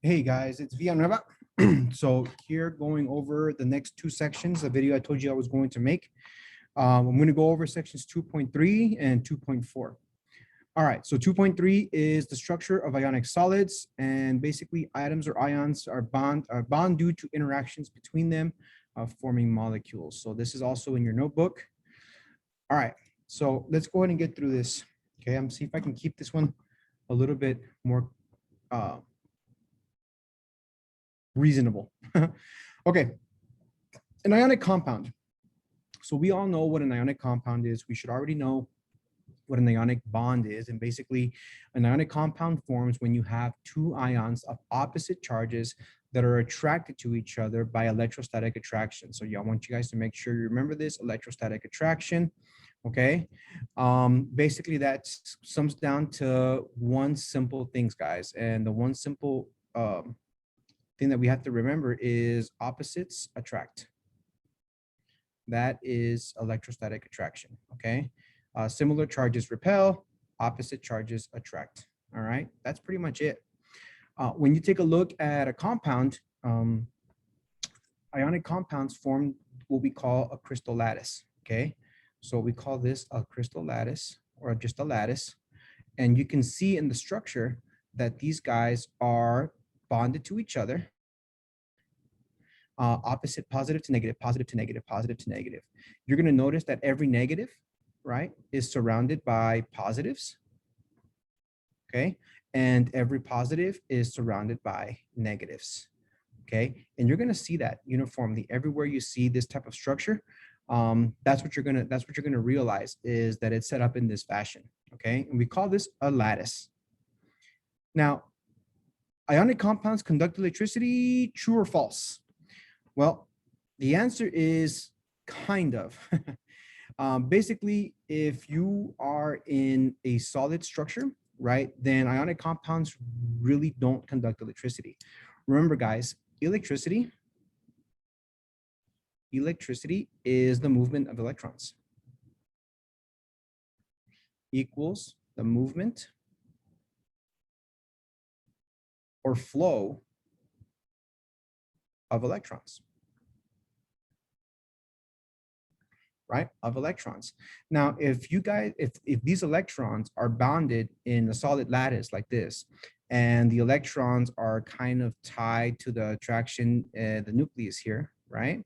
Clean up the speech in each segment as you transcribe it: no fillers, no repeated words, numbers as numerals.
Hey guys, it's Villanueva. So here going over the next two sections, the video I told you I was going to make. I'm going to go over sections 2.3 and 2.4. All right, so 2.3 is the structure of ionic solids, and basically atoms or ions are bond due to interactions between them, forming molecules. So this is also in your notebook. All right, so let's go ahead and get through this. Okay, I'm see if I can keep this one a little bit more reasonable. Okay, an ionic compound. So we all know what an ionic compound is. We should already know what an ionic bond is. And basically, an ionic compound forms when you have two ions of opposite charges that are attracted to each other by electrostatic attraction. So yeah, I want you guys to make sure you remember this electrostatic attraction. Okay. Basically, that sums down to one simple things, guys. And the one simple thing that we have to remember is opposites attract. That is electrostatic attraction, okay? Similar charges repel, opposite charges attract, all right? That's pretty much it. When you take a look at a compound, ionic compounds form what we call a crystal lattice, okay? So we call this a crystal lattice or just a lattice. And you can see in the structure that these guys are bonded to each other, opposite, positive to negative, positive to negative, positive to negative. You're going to notice that every negative, right, is surrounded by positives. Okay. And every positive is surrounded by negatives. Okay. And you're going to see that uniformly everywhere you see this type of structure. That's what you're going to realize is that it's set up in this fashion. Okay. And we call this a lattice. Now, ionic compounds conduct electricity, true or false? Well, the answer is kind of. Basically, if you are in a solid structure, right, then ionic compounds really don't conduct electricity. Remember, guys, electricity is the movement of electrons equals the movement or flow of electrons. Right, of electrons. Now, if you guys, if these electrons are bounded in a solid lattice like this, and the electrons are kind of tied to the attraction, the nucleus here, right?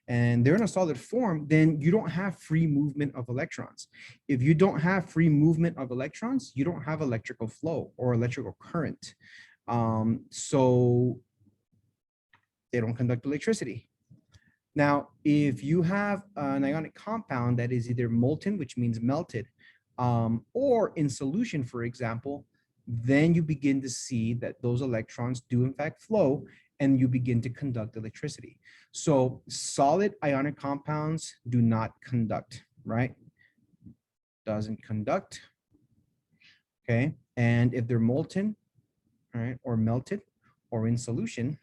And they're in a solid form, then you don't have free movement of electrons. If you don't have free movement of electrons, you don't have electrical flow or electrical current. So they don't conduct electricity. Now, if you have an ionic compound that is either molten, which means melted, or in solution, for example, then you begin to see that those electrons do in fact flow and you begin to conduct electricity. So solid ionic compounds do not conduct, right? Doesn't conduct, okay? And if they're molten, all right, or melted or in solution,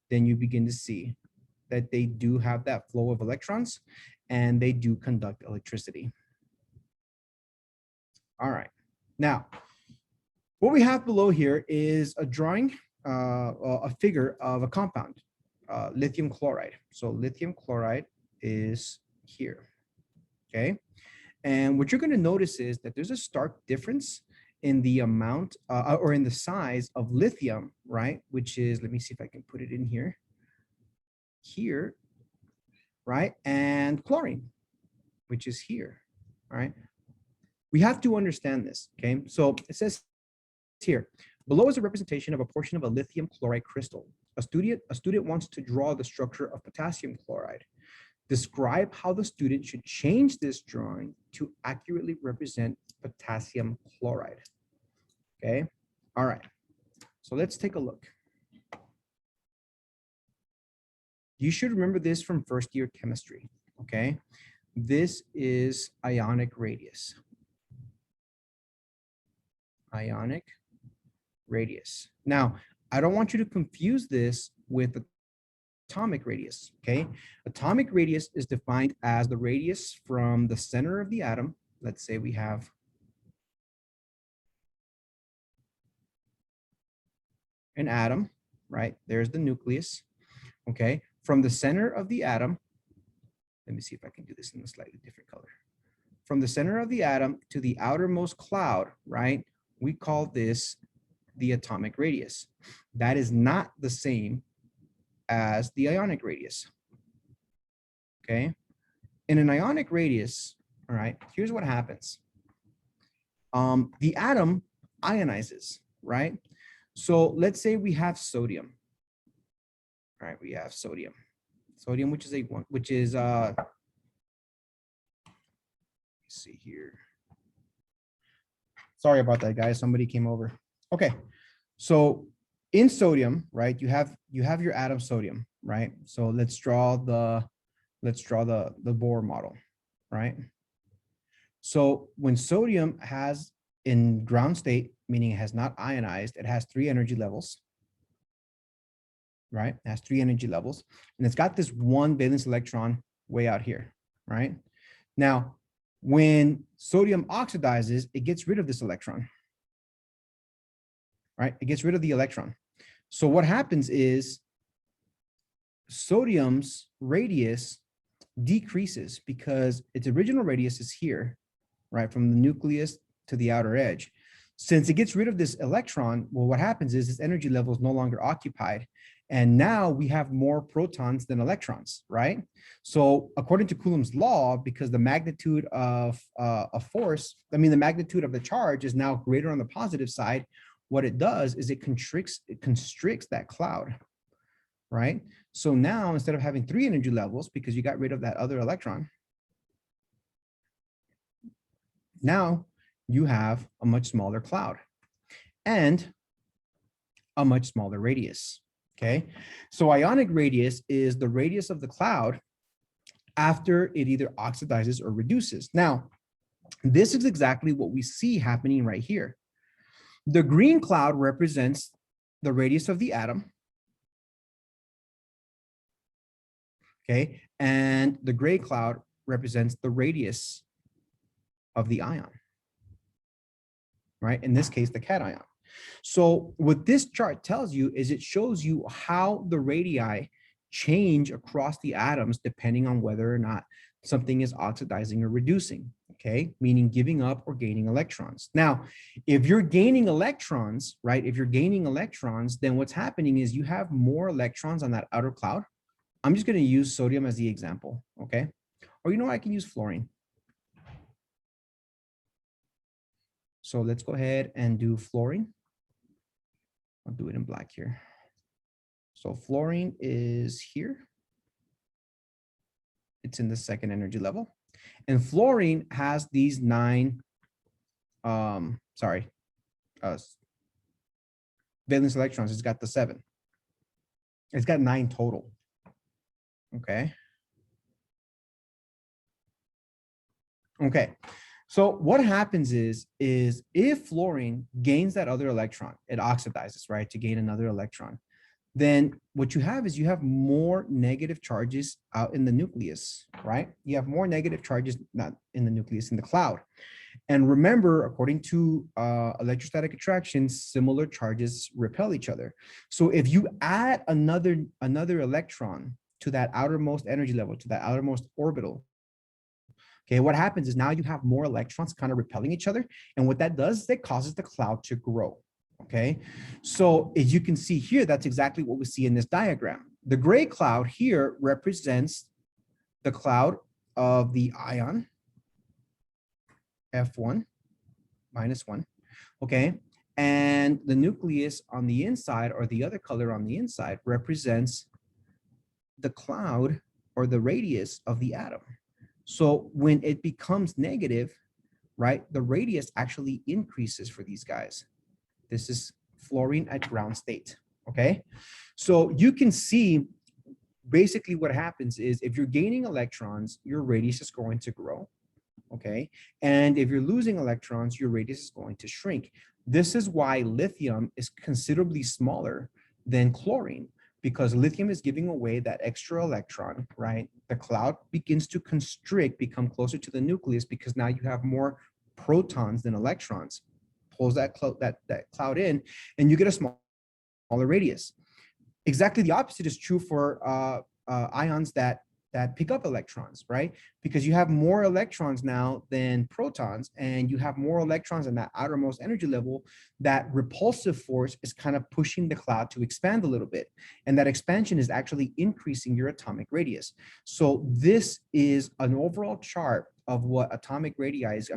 then you begin to see that they do have that flow of electrons and they do conduct electricity. All right. Now, what we have below here is a drawing, a figure of a compound, lithium chloride. So lithium chloride is here, okay? And what you're going to notice is that there's a stark difference in the amount or in the size of lithium, right? Which is, let me see if I can put it in here. Here, right? And chlorine, which is here, all right? We have to understand this, okay? So it says here, below is a representation of a portion of a lithium chloride crystal. A student wants to draw the structure of potassium chloride. Describe how the student should change this drawing to accurately represent potassium chloride. Okay, all right. So let's take a look. You should remember this from first year chemistry, okay? This is ionic radius. Ionic radius. Now, I don't want you to confuse this with atomic radius, okay? Atomic radius is defined as the radius from the center of the atom. Let's say we have an atom, right? There's the nucleus, okay? From the center of the atom, let me see if I can do this in a slightly different color. From the center of the atom to the outermost cloud, right? We call this the atomic radius. That is not the same as the ionic radius, okay? In an ionic radius, all right, here's what happens. The atom ionizes, right? So let's say we have sodium. All right, we have sodium. Sodium, which is let's see here. Sorry about that, guys. Somebody came over. Okay, so in sodium, right, you have your atom sodium, right? So let's draw the Bohr model, right? So when sodium has in ground state, meaning it has not ionized, it has 3 energy levels, right? It has 3 energy levels, and it's got this 1 valence electron way out here, right? Now, when sodium oxidizes, it gets rid of this electron, right? It gets rid of the electron. So what happens is sodium's radius decreases because its original radius is here, right? From the nucleus to the outer edge. Since it gets rid of this electron, well, what happens is its energy level is no longer occupied. And now we have more protons than electrons, right? So according to Coulomb's law, because the magnitude of a force, the magnitude of the charge is now greater on the positive side, what it does is it constricts that cloud, right? So now instead of having 3 energy levels, because you got rid of that other electron, now you have a much smaller cloud and a much smaller radius, okay? So ionic radius is the radius of the cloud after it either oxidizes or reduces. Now, this is exactly what we see happening right here. The green cloud represents the radius of the atom, okay? And the gray cloud represents the radius of the ion, right? In this case, the cation. So what this chart tells you is it shows you how the radii change across the atoms depending on whether or not something is oxidizing or reducing, okay? Meaning giving up or gaining electrons. Now, if you're gaining electrons, right? If you're gaining electrons, then what's happening is you have more electrons on that outer cloud. I'm just gonna use sodium as the example, okay? Or you know what, I can use fluorine. So let's go ahead and do fluorine. I'll do it in black here. So fluorine is here. It's in the 2nd energy level. And fluorine has these 9, valence electrons. It's got the 7. It's got 9 total. Okay. Okay. So what happens is if fluorine gains that other electron, it oxidizes, right, to gain another electron, then what you have is you have more negative charges out in the nucleus, right? You have more negative charges, not in the nucleus, in the cloud. And remember, according to electrostatic attraction, similar charges repel each other. So if you add another electron to that outermost energy level, to that outermost orbital, okay, what happens is now you have more electrons kind of repelling each other. And what that does is it causes the cloud to grow, okay? So as you can see here, that's exactly what we see in this diagram. The gray cloud here represents the cloud of the ion, F1, -1, okay? And the nucleus on the inside, or the other color on the inside, represents the cloud or the radius of the atom. So when it becomes negative, right, the radius actually increases for these guys. This is fluorine at ground state, okay? So you can see basically what happens is if you're gaining electrons, your radius is going to grow, okay? And if you're losing electrons, your radius is going to shrink. This is why lithium is considerably smaller than chlorine, because lithium is giving away that extra electron, right? The cloud begins to constrict, become closer to the nucleus, because now you have more protons than electrons. Pulls that cloud in, and you get a smaller smaller radius. Exactly the opposite is true for ions that pick up electrons, right? Because you have more electrons now than protons, and you have more electrons in that outermost energy level. That repulsive force is kind of pushing the cloud to expand a little bit, and that expansion is actually increasing your atomic radius. So this is an overall chart of what atomic radii is,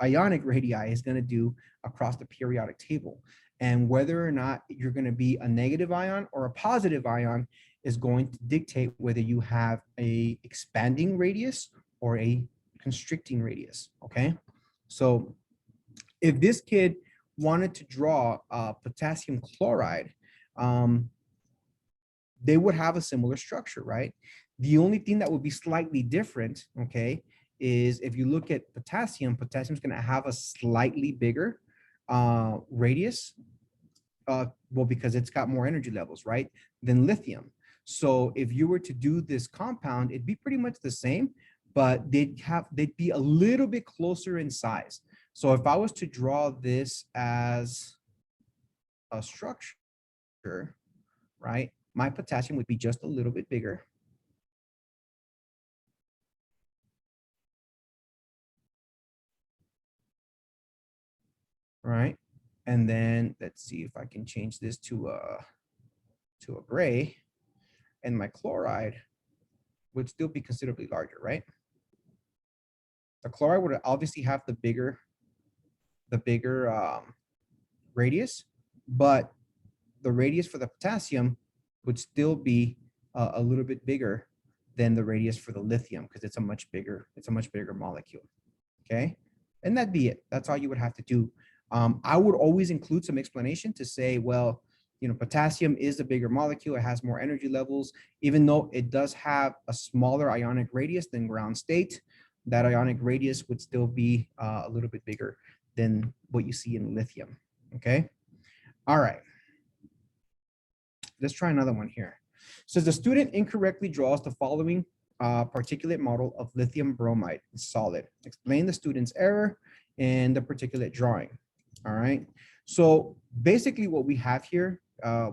ionic radii is going to do across the periodic table. And whether or not you're going to be a negative ion or a positive ion is going to dictate whether you have a expanding radius or a constricting radius, okay? So if this kid wanted to draw potassium chloride, they would have a similar structure, right? The only thing that would be slightly different, okay, is if you look at potassium, potassium is going to have a slightly bigger radius, well, because it's got more energy levels, right, than lithium. So if you were to do this compound, it'd be pretty much the same, but they'd be a little bit closer in size. So if I was to draw this as a structure, right, my potassium would be just a little bit bigger. Right, and then let's see if I can change this to a gray, and my chloride would still be considerably larger, right? The chloride would obviously have the bigger radius, but the radius for the potassium would still be a little bit bigger than the radius for the lithium, because it's a much bigger molecule. Okay, and that'd be it. That's all you would have to do. I would always include some explanation to say, well, potassium is a bigger molecule. It has more energy levels, even though it does have a smaller ionic radius than ground state. That ionic radius would still be a little bit bigger than what you see in lithium. Okay. All right. Let's try another one here. Says the student incorrectly draws the following particulate model of lithium bromide solid. Explain the student's error in the particulate drawing. All right. So basically what we have here,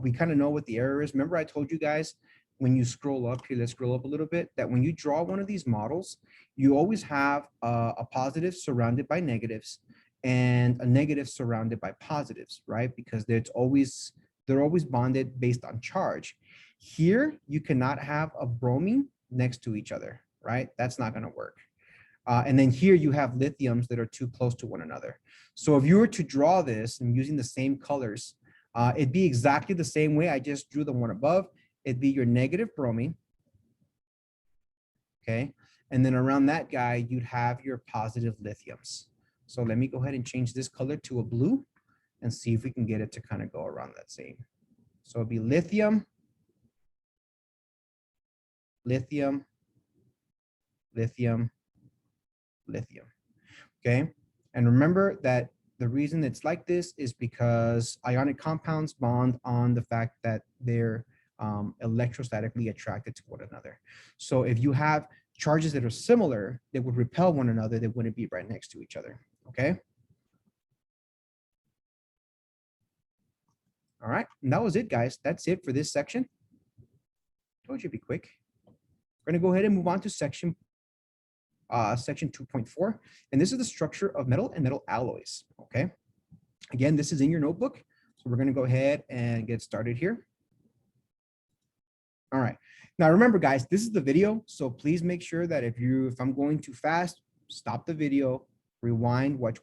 we kind of know what the error is. Remember I told you guys when you scroll up here, let's scroll up a little bit, that when you draw one of these models, you always have a positive surrounded by negatives and a negative surrounded by positives, right? Because they're always bonded based on charge. Here, you cannot have a bromine next to each other, right? That's not going to work. And then here you have lithiums that are too close to one another. So if you were to draw this and using the same colors, it'd be exactly the same way I just drew the one above. It'd be your negative bromine, okay? And then around that guy, you'd have your positive lithiums. So let me go ahead and change this color to a blue and see if we can get it to kind of go around that same. So it'd be lithium, lithium, lithium, lithium, okay? And remember that the reason it's like this is because ionic compounds bond on the fact that they're electrostatically attracted to one another. So if you have charges that are similar, they would repel one another, they wouldn't be right next to each other, okay? All right, and that was it, guys. That's it for this section. Told you it'd be quick. We're gonna go ahead and move on to section 2.4, and this is the structure of metal and metal alloys, okay? Again, this is in your notebook, so we're gonna go ahead and get started here. All right, now remember guys, this is the video, so please make sure that if I'm going too fast, stop the video, rewind, watch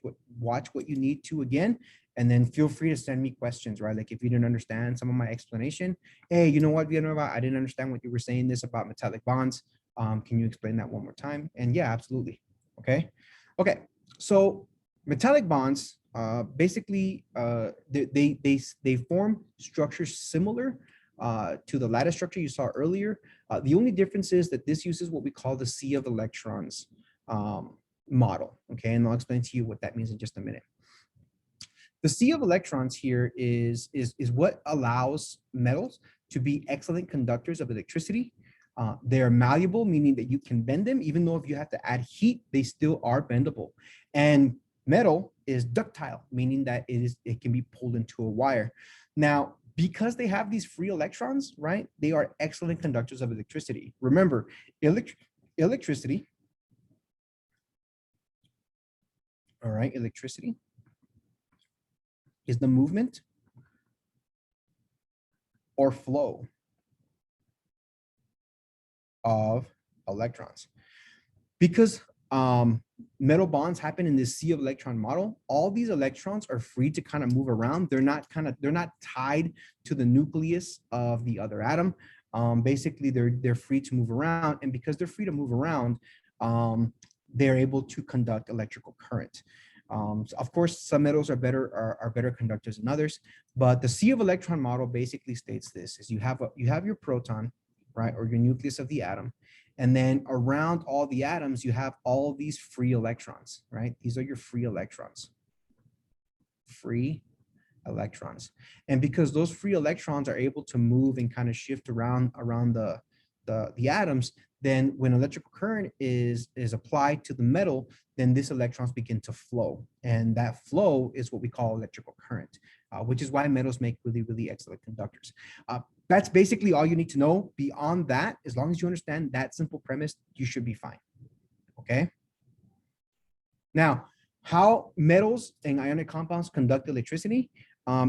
what you need to again, and then feel free to send me questions, right? Like if you didn't understand some of my explanation, hey, you know what, Villanueva, I didn't understand what you were saying this about metallic bonds. Can you explain that one more time? And yeah, absolutely. Okay. Okay. So metallic bonds, basically, they form structures similar to the lattice structure you saw earlier. The only difference is that this uses what we call the sea of electrons model. Okay. And I'll explain to you what that means in just a minute. The sea of electrons here is what allows metals to be excellent conductors of electricity. They're malleable, meaning that you can bend them, even though if you have to add heat, they still are bendable. And metal is ductile, meaning that it can be pulled into a wire. Now, Because they have these free electrons, right? They are excellent conductors of electricity. Remember, electricity, all right, electricity is the movement or flow of electrons. Because metal bonds happen in this sea of electron model, all these electrons are free to kind of move around. They're not tied to the nucleus of the other atom. Basically, they're free to move around, and because they're free to move around, they're able to conduct electrical current. So of course, some metals are better conductors than others, but the sea of electron model basically states this: is you have your proton, right, or your nucleus of the atom. And then around all the atoms, you have all these free electrons, right? These are your free electrons. Free electrons. And because those free electrons are able to move and kind of shift around the atoms, then when electrical current is applied to the metal, then these electrons begin to flow. And that flow is what we call electrical current, which is why metals make really, really excellent conductors. That's basically all you need to know. Beyond that, as long as you understand that simple premise, you should be fine, okay? Now, how metals and ionic compounds conduct electricity,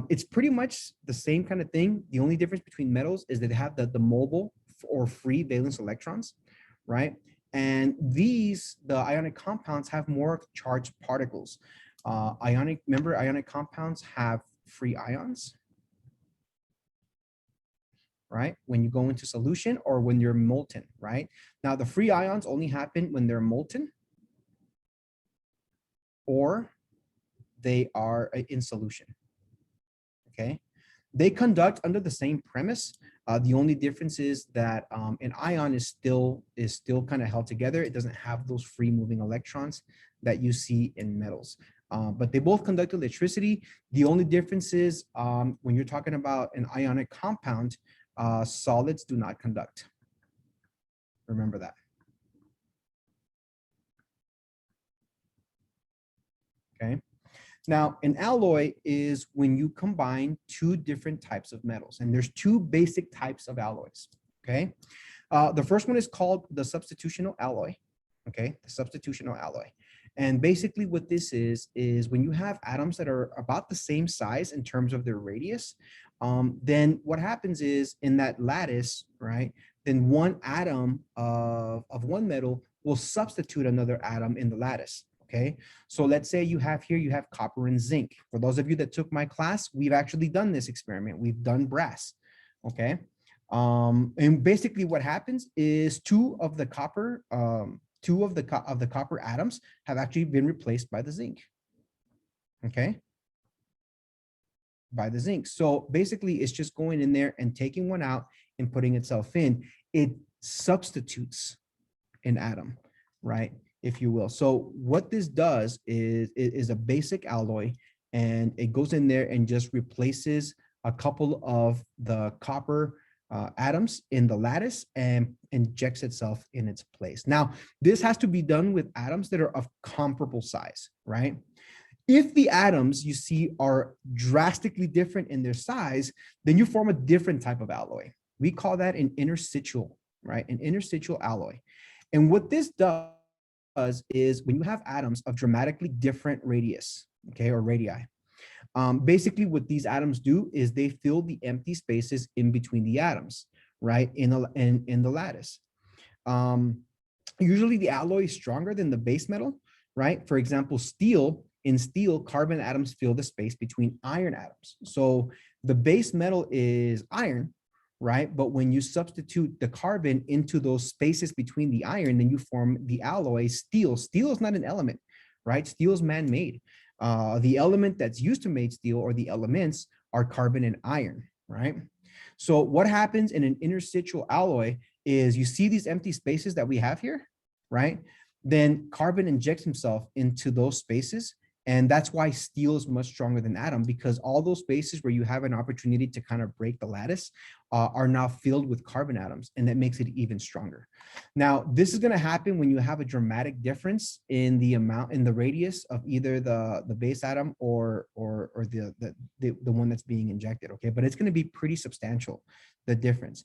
it's pretty much the same kind of thing. The only difference between metals is that they have the mobile or free valence electrons, right? And the ionic compounds have more charged particles. Ionic compounds have free ions, right? When you go into solution or when you're molten, right? Now the free ions only happen when they're molten or they are in solution, okay? They conduct under the same premise. The only difference is that an ion is still kind of held together. It doesn't have those free moving electrons that you see in metals. But they both conduct electricity. The only difference is when you're talking about an ionic compound, solids do not conduct. Remember that. Okay. Now, an alloy is when you combine two different types of metals, and there's two basic types of alloys. Okay. The first one is called the substitutional alloy. Okay, the substitutional alloy. And basically what this is when you have atoms that are about the same size in terms of their radius, then what happens is in that lattice, right, then one atom of one metal will substitute another atom in the lattice. Okay, so let's say you have copper and zinc. For those of you that took my class, we've actually done this experiment. We've done brass. Okay, and basically what happens is two of the copper atoms have actually been replaced by the zinc. Okay, by the zinc. So basically it's just going in there and taking one out and putting itself in. It substitutes an atom, right, if you will. So what this does is a basic alloy, and it goes in there and just replaces a couple of the copper atoms in the lattice and injects itself in its place. Now, this has to be done with atoms that are of comparable size, right? If the atoms you see are drastically different in their size, then you form a different type of alloy. We call that an interstitial, right? An interstitial alloy. And what this does is when you have atoms of dramatically different radius, okay, or radii, basically what these atoms do is they fill the empty spaces in between the atoms, right, in the lattice. Usually the alloy is stronger than the base metal, right? For example, in steel, carbon atoms fill the space between iron atoms. So the base metal is iron, right? But when you substitute the carbon into those spaces between the iron, then you form the alloy steel. Steel is not an element, right? Steel is man-made. The element that's used to make steel, or the elements, are carbon and iron, right? So what happens in an interstitial alloy is you see these empty spaces that we have here, right? Then carbon injects himself into those spaces, And that's why steel is much stronger than atom, because all those spaces where you have an opportunity to kind of break the lattice are now filled with carbon atoms, and that makes it even stronger. Now, this is going to happen when you have a dramatic difference in the amount, in the radius of either the base atom or the one that's being injected. Okay, but it's going to be pretty substantial, the difference.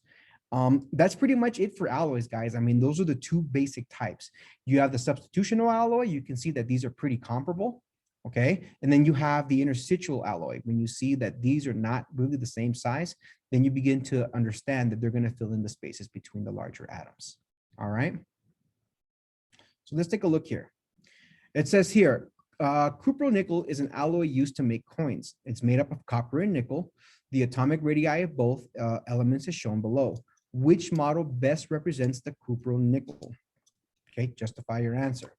That's pretty much it for alloys, guys. I mean, those are the two basic types. You have the substitutional alloy. You can see that these are pretty comparable. Okay, and then you have the interstitial alloy. When you see that these are not really the same size, then you begin to understand that they're going to fill in the spaces between the larger atoms. All right, so let's take a look here. It says here, cupronickel is an alloy used to make coins. It's made up of copper and nickel. The atomic radii of both elements is shown below. Which model best represents the cupronickel? Okay, justify your answer.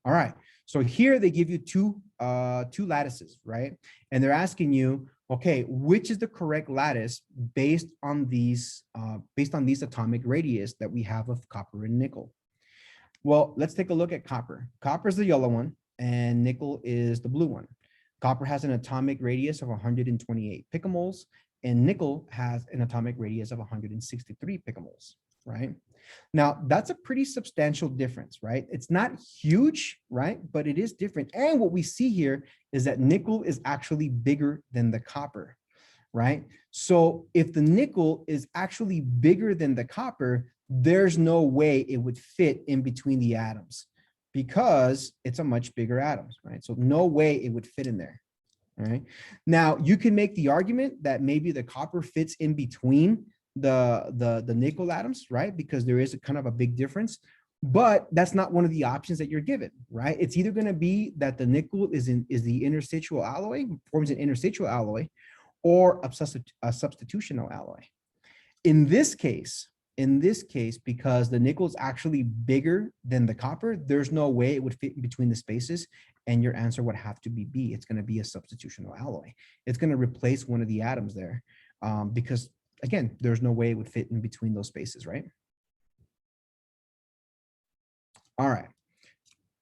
All right, so here they give you two lattices, right? And they're asking you, okay, which is the correct lattice based on these atomic radius that we have of copper and nickel? Well, let's take a look at copper. Copper is the yellow one, and nickel is the blue one. Copper has an atomic radius of 128 picomoles, and nickel has an atomic radius of 163 picomoles, right? Now, that's a pretty substantial difference, right? It's not huge, right? But it is different. And what we see here is that nickel is actually bigger than the copper, right? So if the nickel is actually bigger than the copper, there's no way it would fit in between the atoms because it's a much bigger atom, right? So no way it would fit in there. All right. Now you can make the argument that maybe the copper fits in between the nickel atoms, right? Because there is a kind of a big difference, but that's not one of the options that you're given, right? It's either going to be that the nickel is the interstitial alloy, forms an interstitial alloy, or a substitutional alloy. In this case, because the nickel is actually bigger than the copper, there's no way it would fit in between the spaces, and your answer would have to be B. It's going to be a substitutional alloy. It's going to replace one of the atoms there because, again, there's no way it would fit in between those spaces, right? All right.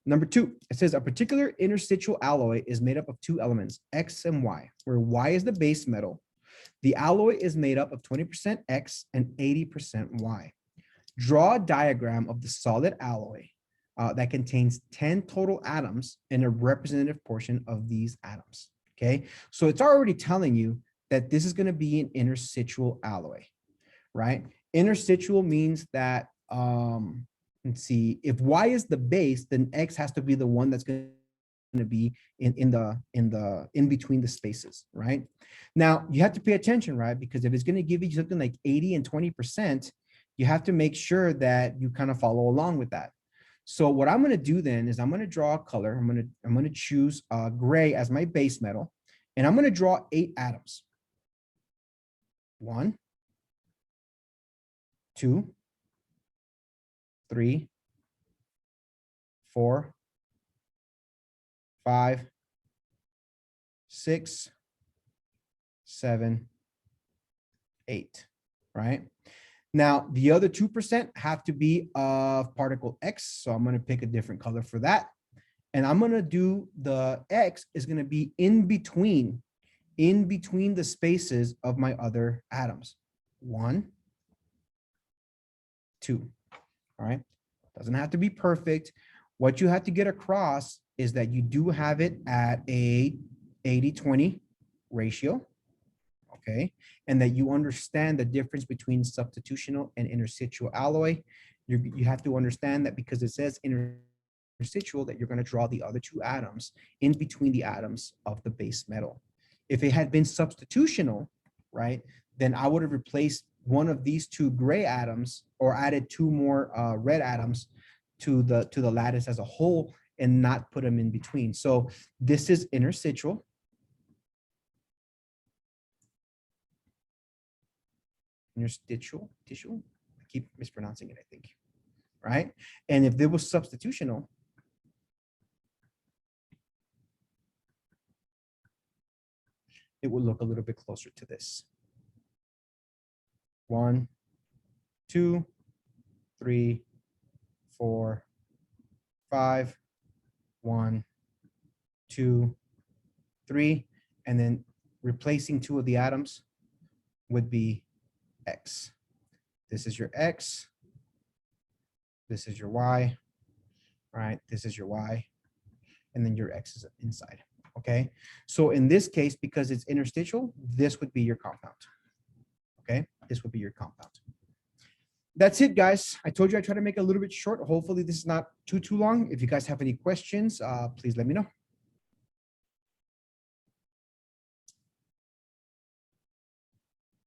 Number 2, it says a particular interstitial alloy is made up of two elements, X and Y, where Y is the base metal. The alloy is made up of 20% X and 80% Y. Draw a diagram of the solid alloy that contains 10 total atoms and a representative portion of these atoms. Okay, so it's already telling you that this is going to be an interstitial alloy, right? Interstitial means that, let's see, if Y is the base, then X has to be the one that's going to be in between the spaces, right? Now you have to pay attention, right? Because if it's going to give you something like 80 and 20%, you have to make sure that you kind of follow along with that. So what I'm going to do then is I'm going to draw a color. I'm going to choose gray as my base metal, and I'm going to draw 8 atoms. 1, 2, 3, 4, 5, 6, 7, 8, right? Now, the other 2% have to be of particle X. So I'm going to pick a different color for that. And I'm going to do the X is going to be in between the spaces of my other atoms. 1, 2, all right? Doesn't have to be perfect. What you have to get across is that you do have it at a 80-20 ratio, okay? And that you understand the difference between substitutional and interstitial alloy. You have to understand that because it says interstitial, that you're going to draw the other 2 atoms in between the atoms of the base metal. If it had been substitutional, right, then I would have replaced one of these 2 gray atoms or added 2 more red atoms to the lattice as a whole and not put them in between. So this is interstitial. Interstitial, tissue. I keep mispronouncing it, I think. Right? And if there was substitutional, it would look a little bit closer to this. 1, 2, 3, 4, 5, 1, 2, 3, and then replacing 2 of the atoms would be X. This is your X. This is your Y, right? This is your Y, and then your X is inside, okay? So in this case, because it's interstitial, this would be your compound, okay? This would be your compound. That's it, guys. I told you I try to make it a little bit short. Hopefully this is not too long. If you guys have any questions, please let me know.